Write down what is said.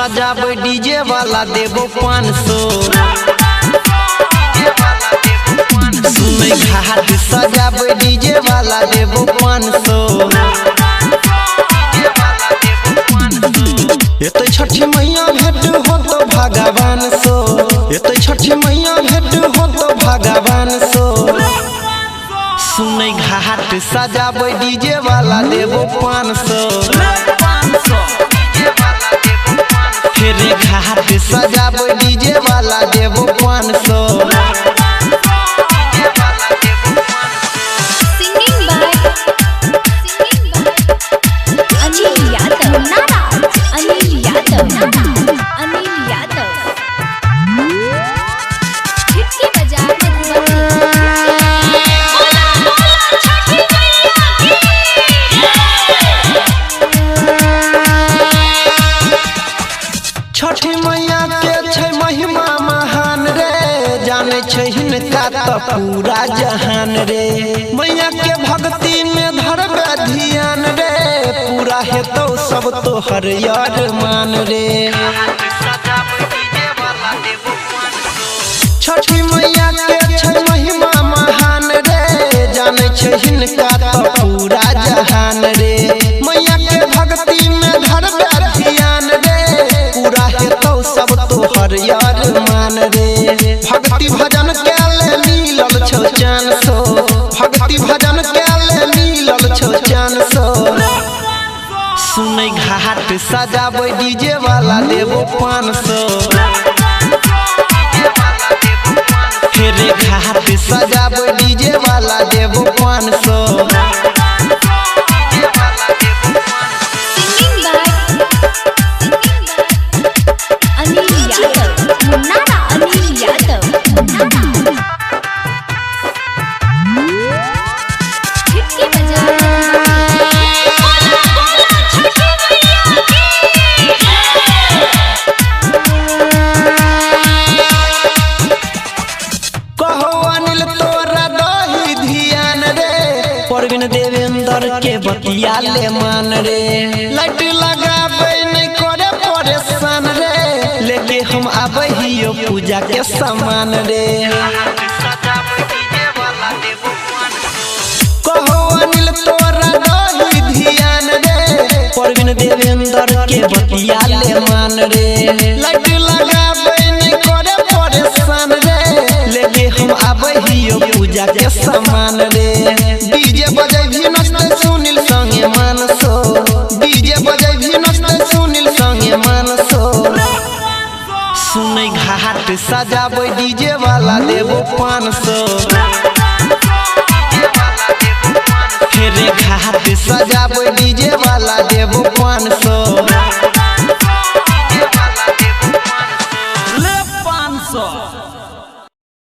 सजाबे डीजे वाला देबो 500। सुनै घाट सजाबे डीजे वाला देबो 500। एते छठी मैया भेंट हो तो भगवान सो, एते छठी मैया भेंट हो तो भगवान सो। सुनै घाट सजाबे डीजे वाला देबो 500। फेरे घाट सजाबे डीजे वाला देबो 500। छठी मैया के छै महिमा महान रे, जाने छै हिनका त पूरा जहान रे। मैया के भक्ति में धरबे ध्यान रे, पूरा हेतौ सब तोहर अरमान रे। छठी मैया के छै महिमा महान रे, जाने छै हिनका त पूरा जहान रे। मैया के भक्ति में धरबे ध्यान रे, पूरा हेतौ सब तोहर अरमान रे। भक्ति भजन के ले मिलल छौ चान सो, भक्ति भजन के ले मिलल छौ चान सो। सुनै घाट सजाबे डीजे वाला देबो 500। फेरे घाट सजाबे डीजे वाला देबो 500। परवीन देवेंद्र के बतिया ले मान रे, लाइट लगाबे नहीं करे परेशान रे, लेके हम आबे हियो पूजा के सामान रे। कहो अनिल तोरा रही ध्यान रे, परवीन देवेंद्र के बतिया ले मान रे, लाइट लगाबे नहीं करे परेशान रे, लेके हम आबे हियो पूजा के सामान रे। डीजे बजे भी नचते सुनील संगे मानसो, डीजे बजे भी नचते सुनील संगे मानसो। सुनै घाट सजाबे डीजे वाला देबो 500। फेरे घाट सजाबे डीजे